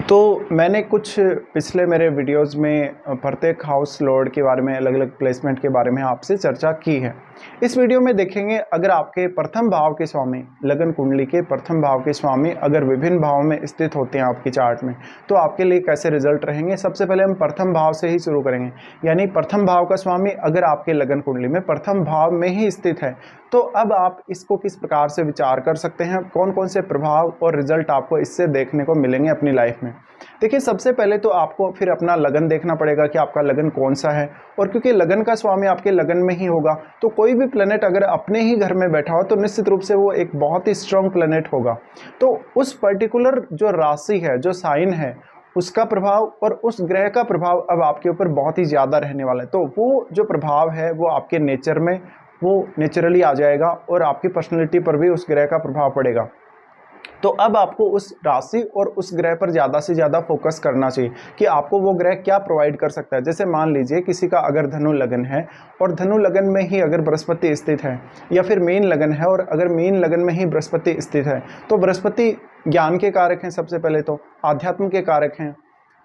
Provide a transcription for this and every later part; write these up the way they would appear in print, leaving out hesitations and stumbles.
तो मैंने कुछ पिछले मेरे वीडियोस में प्रत्येक हाउस लॉर्ड के बारे में, अलग अलग प्लेसमेंट के बारे में आपसे चर्चा की है। इस वीडियो में देखेंगे, अगर आपके प्रथम भाव के स्वामी, लगन कुंडली के प्रथम भाव के स्वामी अगर विभिन्न भावों में स्थित होते हैं आपकी चार्ट में, तो आपके लिए कैसे रिजल्ट रहेंगे। सबसे पहले हम प्रथम भाव से ही शुरू करेंगे, यानी प्रथम भाव का स्वामी अगर आपके लगन कुंडली में प्रथम भाव में ही स्थित है, तो अब आप इसको किस प्रकार से विचार कर सकते हैं, कौन कौन से प्रभाव और रिजल्ट आपको इससे देखने को मिलेंगे अपनी लाइफ में। देखिए, सबसे पहले तो आपको फिर अपना लगन देखना पड़ेगा कि आपका लगन कौन सा है, और क्योंकि लगन का स्वामी आपके लगन में ही होगा, तो कोई भी प्लेनेट अगर अपने ही घर में बैठा हो तो निश्चित रूप से वो एक बहुत ही स्ट्रॉन्ग प्लेनेट होगा। तो उस पर्टिकुलर जो राशि है, जो साइन है, उसका प्रभाव और उस ग्रह का प्रभाव अब आपके ऊपर बहुत ही ज़्यादा रहने वाला है। तो वो जो प्रभाव है वो आपके नेचर में वो नेचुरली आ जाएगा और आपकी पर्सनैलिटी पर भी उस ग्रह का प्रभाव पड़ेगा। तो अब आपको उस राशि और उस ग्रह पर ज़्यादा से ज़्यादा फोकस करना चाहिए कि आपको वो ग्रह क्या प्रोवाइड कर सकता है। जैसे मान लीजिए किसी का अगर धनु लगन है और धनु लगन में ही अगर बृहस्पति स्थित है, या फिर मीन लगन है और अगर मीन लगन में ही बृहस्पति स्थित है, तो बृहस्पति ज्ञान के कारक हैं, सबसे पहले तो आध्यात्म के कारक हैं।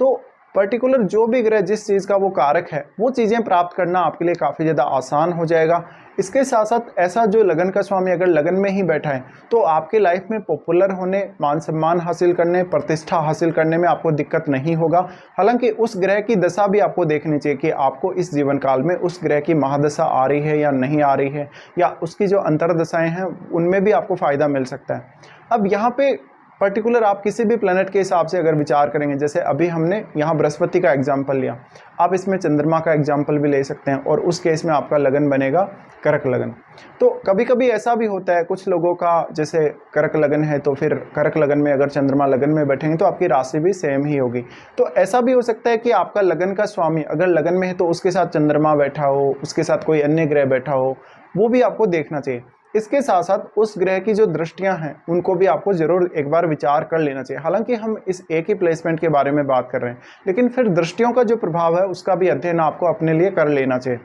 तो पर्टिकुलर जो भी ग्रह जिस चीज़ का वो कारक है, वो चीज़ें प्राप्त करना आपके लिए काफ़ी ज़्यादा आसान हो जाएगा। इसके साथ साथ ऐसा जो लगन का स्वामी अगर लगन में ही बैठा है, तो आपके लाइफ में पॉपुलर होने, मान सम्मान हासिल करने, प्रतिष्ठा हासिल करने में आपको दिक्कत नहीं होगा। हालांकि उस ग्रह की दशा भी आपको देखनी चाहिए कि आपको इस जीवन काल में उस ग्रह की महादशा आ रही है या नहीं आ रही है, या उसकी जो अंतर्दशाएँ हैं उनमें भी आपको फ़ायदा मिल सकता है। अब यहाँ पे पर्टिकुलर आप किसी भी प्लेनेट के हिसाब से अगर विचार करेंगे, जैसे अभी हमने यहाँ बृहस्पति का एग्जाम्पल लिया, आप इसमें चंद्रमा का एग्जाम्पल भी ले सकते हैं, और उस केस में आपका लगन बनेगा कर्क लगन। तो कभी कभी ऐसा भी होता है कुछ लोगों का, जैसे कर्क लगन है तो फिर कर्क लगन में अगर चंद्रमा लगन में बैठेंगे तो आपकी राशि भी सेम ही होगी। तो ऐसा भी हो सकता है कि आपका लगन का स्वामी अगर लगन में है तो उसके साथ चंद्रमा बैठा हो, उसके साथ कोई अन्य ग्रह बैठा हो, वो भी आपको देखना चाहिए। इसके साथ साथ उस ग्रह की जो दृष्टियां हैं उनको भी आपको जरूर एक बार विचार कर लेना चाहिए। हालांकि हम इस एक ही प्लेसमेंट के बारे में बात कर रहे हैं, लेकिन फिर दृष्टियों का जो प्रभाव है उसका भी अध्ययन आपको अपने लिए कर लेना चाहिए।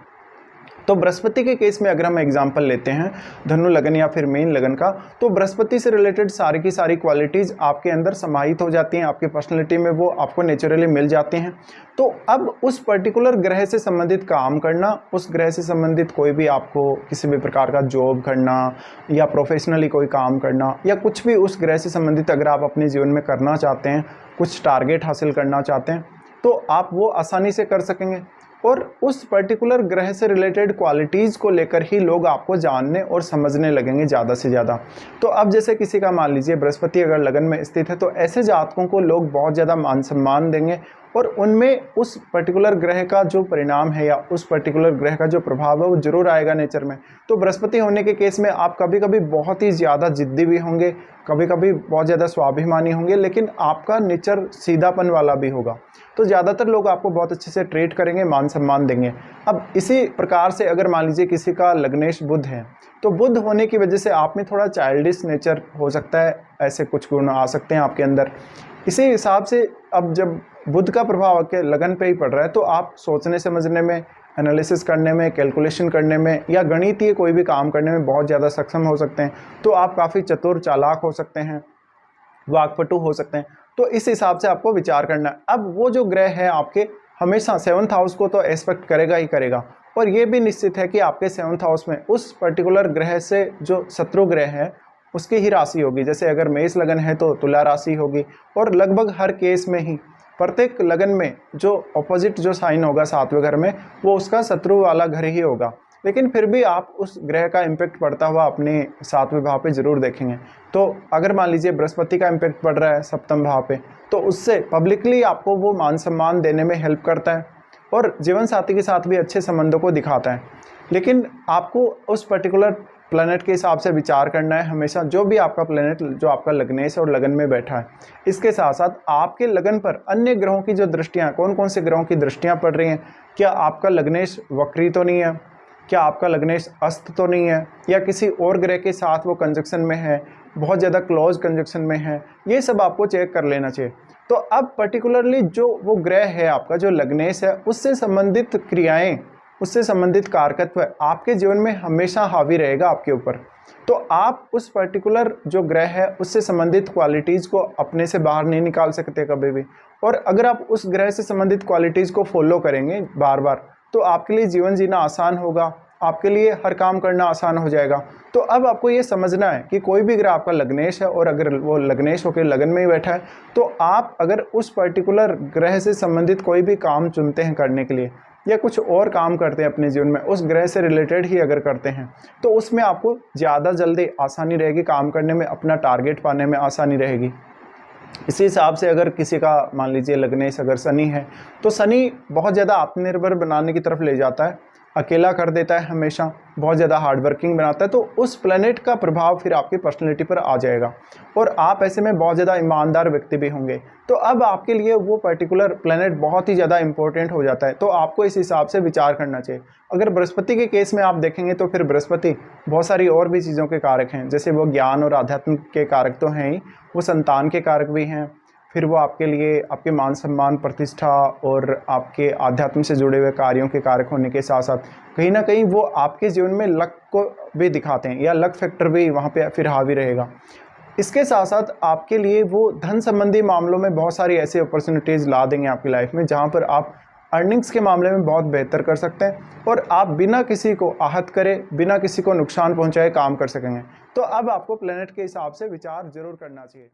तो बृहस्पति के केस में अगर हम एग्जाम्पल लेते हैं धनु लगन या फिर मीन लगन का, तो बृहस्पति से रिलेटेड सारी की सारी क्वालिटीज़ आपके अंदर समाहित हो जाती हैं, आपकी पर्सनैलिटी में वो आपको नेचुरली मिल जाती हैं। तो अब उस पर्टिकुलर ग्रह से संबंधित काम करना, उस ग्रह से संबंधित कोई भी आपको किसी भी प्रकार का जॉब करना या प्रोफेशनली कोई काम करना, या कुछ भी उस ग्रह से संबंधित अगर आप अपने जीवन में करना चाहते हैं, कुछ टारगेट हासिल करना चाहते हैं, तो आप वो आसानी से कर सकेंगे। और उस पर्टिकुलर ग्रह से रिलेटेड क्वालिटीज़ को लेकर ही लोग आपको जानने और समझने लगेंगे ज़्यादा से ज़्यादा। तो अब जैसे किसी का मान लीजिए बृहस्पति अगर लगन में स्थित है, तो ऐसे जातकों को लोग बहुत ज़्यादा मान सम्मान देंगे, और उनमें उस पर्टिकुलर ग्रह का जो परिणाम है या उस पर्टिकुलर ग्रह का जो प्रभाव है वो जरूर आएगा नेचर में। तो बृहस्पति होने के केस में आप कभी कभी बहुत ही ज़्यादा जिद्दी भी होंगे, कभी कभी बहुत ज़्यादा स्वाभिमानी होंगे, लेकिन आपका नेचर सीधापन वाला भी होगा। तो ज़्यादातर लोग आपको बहुत अच्छे से ट्रीट करेंगे, मान सम्मान देंगे। अब इसी प्रकार से अगर मान लीजिए किसी का लग्नेश बुध है, तो बुध होने की वजह से आप में थोड़ा चाइल्डिश नेचर हो सकता है, ऐसे कुछ गुण आ सकते हैं आपके अंदर। इसी हिसाब से अब जब बुध का प्रभाव आपके लगन पे ही पड़ रहा है, तो आप सोचने समझने में, एनालिसिस करने में, कैलकुलेशन करने में, या गणितीय कोई भी काम करने में बहुत ज़्यादा सक्षम हो सकते हैं। तो आप काफ़ी चतुर चालाक हो सकते हैं, वाकपटु हो सकते हैं। तो इस हिसाब से आपको विचार करना है। अब वो जो ग्रह है आपके हमेशा 7th हाउस को तो एस्पेक्ट करेगा ही करेगा, और ये भी निश्चित है कि आपके 7th हाउस में उस पर्टिकुलर ग्रह से जो शत्रु ग्रह है उसकी ही राशि होगी। जैसे अगर मेष लगन है तो तुला राशि होगी, और लगभग हर केस में ही प्रत्येक लगन में जो ऑपोजिट जो साइन होगा 7वें घर में, वो उसका शत्रु वाला घर ही होगा। लेकिन फिर भी आप उस ग्रह का इम्पैक्ट पड़ता हुआ अपने 7वें भाव पे जरूर देखेंगे। तो अगर मान लीजिए बृहस्पति का इम्पैक्ट पड़ रहा है 7th भाव पे, तो उससे पब्लिकली आपको वो मान सम्मान देने में हेल्प करता है, और जीवन साथी के साथ भी अच्छे संबंधों को दिखाता है। लेकिन आपको उस पर्टिकुलर प्लैनेट के हिसाब से विचार करना है हमेशा, जो भी आपका प्लैनेट जो आपका लग्नेश और लगन में बैठा है। इसके साथ साथ आपके लगन पर अन्य ग्रहों की जो दृष्टियाँ, कौन कौन से ग्रहों की दृष्टियाँ पड़ रही हैं, क्या आपका लग्नेश वक्री तो नहीं है, क्या आपका लग्नेश अस्त तो नहीं है, या किसी और ग्रह के साथ वो कंजक्शन में है, बहुत ज़्यादा क्लोज कंजक्शन में है, ये सब आपको चेक कर लेना चाहिए। तो अब पर्टिकुलरली जो वो ग्रह है आपका जो लग्नेश है, उससे संबंधित क्रियाएं, उससे संबंधित कारकत्व आपके जीवन में हमेशा हावी रहेगा आपके ऊपर। तो आप उस पर्टिकुलर जो ग्रह है उससे संबंधित क्वालिटीज़ को अपने से बाहर नहीं निकाल सकते कभी भी। और अगर आप उस ग्रह से संबंधित क्वालिटीज़ को फॉलो करेंगे बार बार, तो आपके लिए जीवन जीना आसान होगा, आपके लिए हर काम करना आसान हो जाएगा। तो अब आपको ये समझना है कि कोई भी ग्रह आपका लग्नेश है और अगर वो लग्नेश होकर लगन में ही बैठा है, तो आप अगर उस पर्टिकुलर ग्रह से संबंधित कोई भी काम चुनते हैं करने के लिए, या कुछ और काम करते हैं अपने जीवन में उस ग्रह से रिलेटेड ही अगर करते हैं, तो उसमें आपको ज़्यादा जल्दी आसानी रहेगी काम करने में, अपना टारगेट पाने में आसानी रहेगी। इसी हिसाब से अगर किसी का मान लीजिए लग्नेश अगर शनि है, तो शनि बहुत ज़्यादा आत्मनिर्भर बनाने की तरफ ले जाता है, अकेला कर देता है, हमेशा बहुत ज़्यादा हार्ड वर्किंग बनाता है। तो उस प्लैनेट का प्रभाव फिर आपकी पर्सनैलिटी पर आ जाएगा और आप ऐसे में बहुत ज़्यादा ईमानदार व्यक्ति भी होंगे। तो अब आपके लिए वो पर्टिकुलर प्लैनेट बहुत ही ज़्यादा इंपॉर्टेंट हो जाता है, तो आपको इस हिसाब से विचार करना चाहिए। अगर बृहस्पति के केस में आप देखेंगे तो फिर बृहस्पति बहुत सारी और भी चीज़ों के कारक हैं, जैसे वो ज्ञान और आध्यात्म के कारक तो हैं ही, वो संतान के कारक भी हैं, फिर वो आपके लिए आपके मान सम्मान, प्रतिष्ठा और आपके आध्यात्म से जुड़े हुए कार्यों के कारक होने के साथ साथ कहीं ना कहीं वो आपके जीवन में लक को भी दिखाते हैं, या लक फैक्टर भी वहाँ पे फिर हावी रहेगा। इसके साथ साथ आपके लिए वो धन संबंधी मामलों में बहुत सारी ऐसी अपॉर्चुनिटीज़ ला देंगे आपकी लाइफ में, जहाँ पर आप अर्निंग्स के मामले में बहुत बेहतर कर सकते हैं और आप बिना किसी को आहत करे, बिना किसी को नुकसान पहुँचाए काम कर सकेंगे। तो अब आपको प्लैनेट के हिसाब से विचार जरूर करना चाहिए।